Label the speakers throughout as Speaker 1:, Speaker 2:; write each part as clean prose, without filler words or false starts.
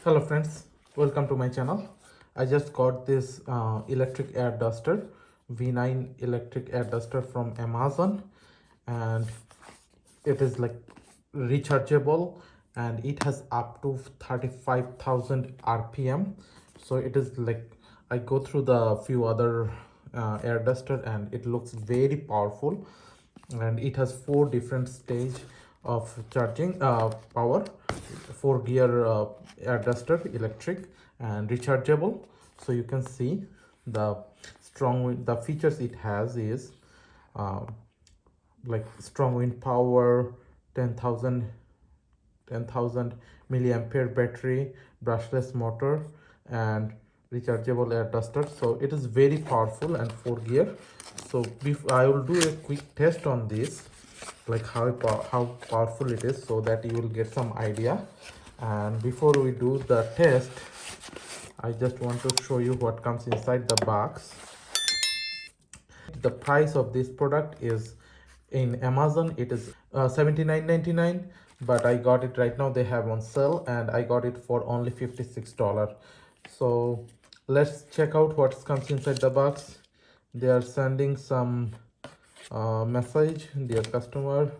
Speaker 1: Hello friends, welcome to my channel. I just got this electric air duster, V9 electric air duster from Amazon, and it is like rechargeable and it has up to 35,000 RPM. So it is like, I go through the few other air duster and it looks very powerful, and it has 4 different stage of charging power, 4 gear air duster, electric and rechargeable. So you can see the the features it has is uh, like strong wind power, 10,000 milliampere battery, brushless motor, and rechargeable air duster. So it is very powerful and 4 gear. So I will do a quick test on this, like how powerful it is, so that you will get some idea. And before we do the test, I just want to show you what comes inside the box. The price of this product is, in Amazon it is 79.99, but I got it right now, they have on sale, and I got it for only $56. So let's check out what comes inside the box. They are sending some message, dear customer,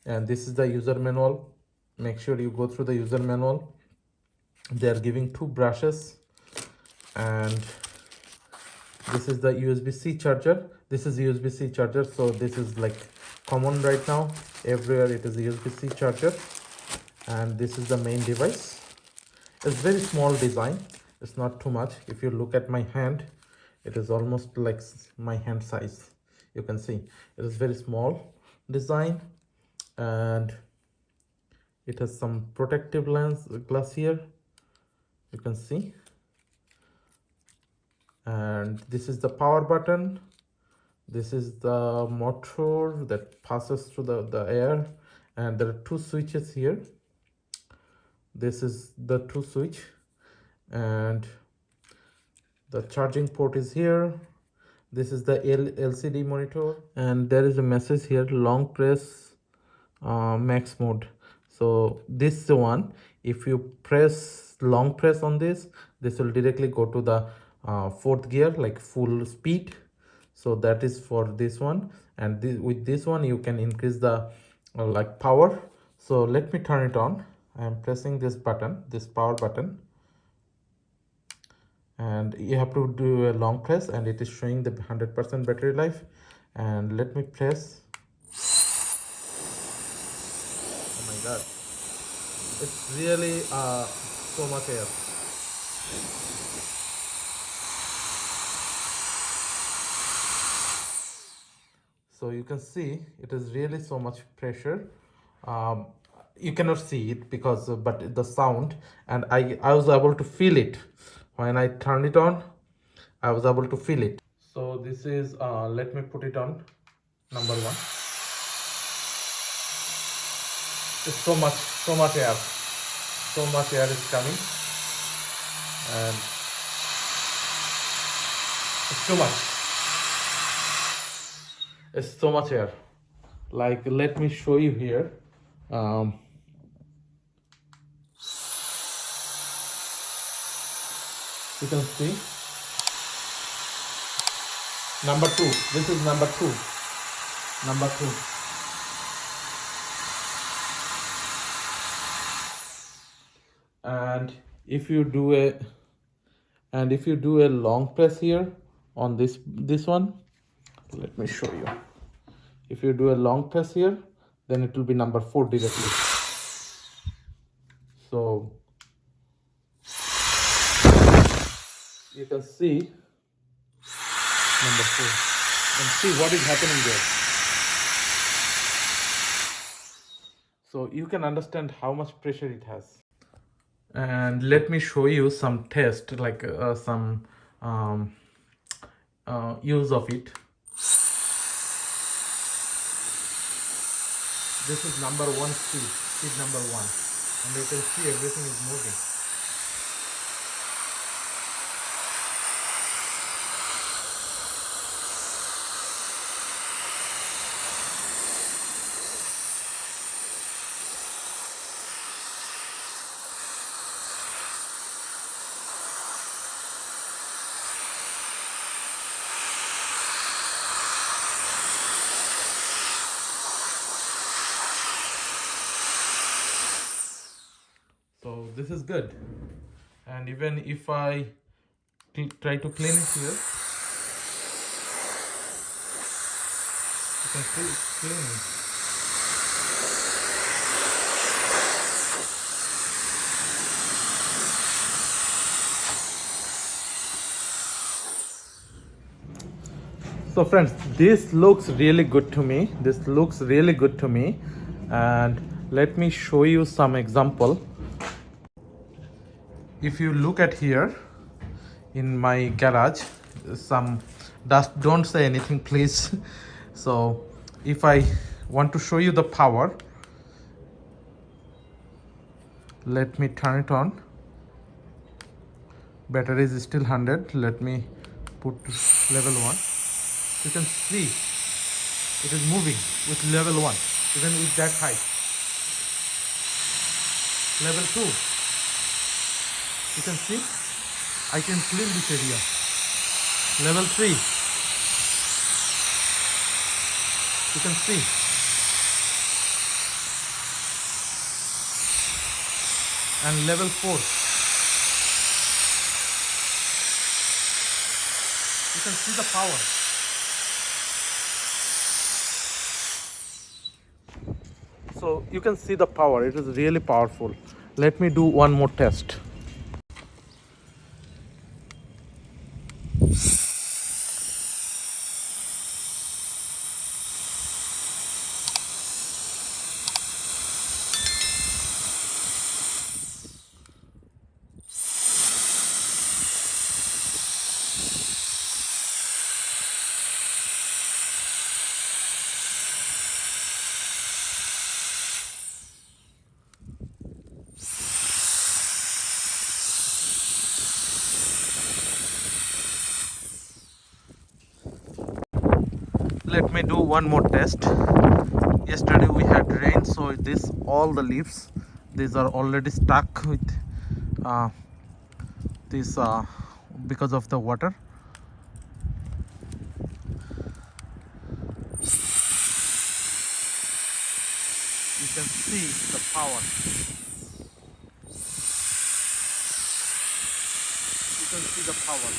Speaker 1: and this is the user manual. Make sure you go through the user manual. They are giving 2 brushes, and this is the USB-C charger. This is USB-C charger, so this is like common right now, everywhere it is USB-C charger. And this is the main device. It's very small design, it's not too much. If you look at my hand, it is almost like my hand size. You can see it is very small design, and it has some protective glass here, you can see. And this is the power button. This is the motor that passes through the air, and there are 2 switches here. This is the 2 switch, and the charging port is here. This is the LCD monitor, and there is a message here, long press max mode. So this is the one, if you press long press on this will directly go to the 4th gear, like full speed. So that is for this one, and with this one you can increase the like power. So let me turn it on. I am pressing this button, this power button, and you have to do a long press, and it is showing the 100% battery life. And let me press. Oh my god, it's really so much air. So you can see it is really so much pressure. um, you cannot see it because but the sound, and I was able to feel it when I turned it on. I was able to feel it. So this is let me put it on number one. It's so much air, so much air is coming, and it's too much. It's so much air. Like, let me show you here. You can see number two. This is number two. Number two. And if you do a long press here on this one, let me show you. If you do a long press here, then it will be number 4 directly. So you can see number 4 and see what is happening there. So you can understand how much pressure it has. And let me show you some test, like some use of it. This is number 1 speed number 1, and you can see everything is moving. So this is good. And even if I try to clean it here, you can see it's cleaning. So friends, this looks really good to me. And let me show you some example. If you look at here in my garage, some dust, don't say anything please. So if I want to show you the power, let me turn it on. Battery is still 100. Let me put level 1. You can see it is moving with level 1, even with that height. Level 2, you can see I can clean this area. Level 3, you can see. And level 4, you can see the power. So you can see the power, it is really powerful. Let me do one more test. Let me do one more test. Yesterday we had rain, so this all the leaves, these are already stuck with this because of the water. You can see the power. You can see the power.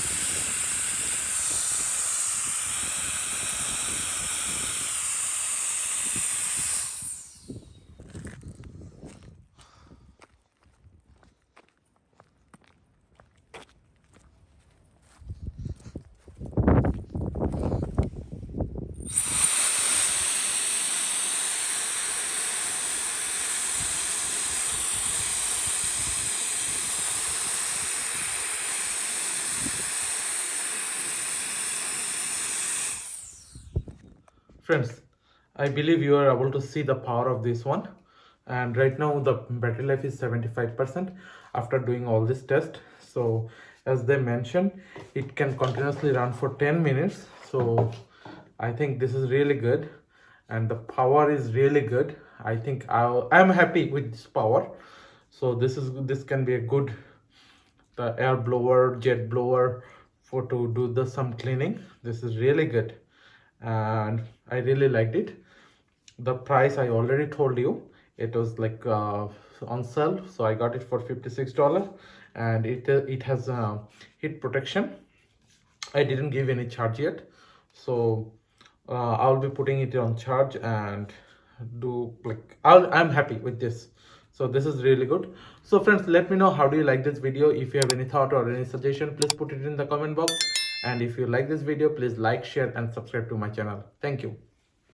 Speaker 1: Friends, I believe you are able to see the power of this one. And right now the battery life is 75% after doing all this test. So as they mentioned, it can continuously run for 10 minutes. So I think this is really good, and the power is really good. I think I'm happy with this power. So this can be a good air blower, jet blower for to do some cleaning. This is really good and I really liked it. The price I already told you, it was like on sale, so I got it for $56, and it has heat protection. I didn't give any charge yet, so I'll be putting it on charge and do like I'm happy with this. So this is really good. So friends, let me know how do you like this video. If you have any thought or any suggestion, please put it in the comment box. And if you like this video, please like, share and subscribe to my channel. Thank you.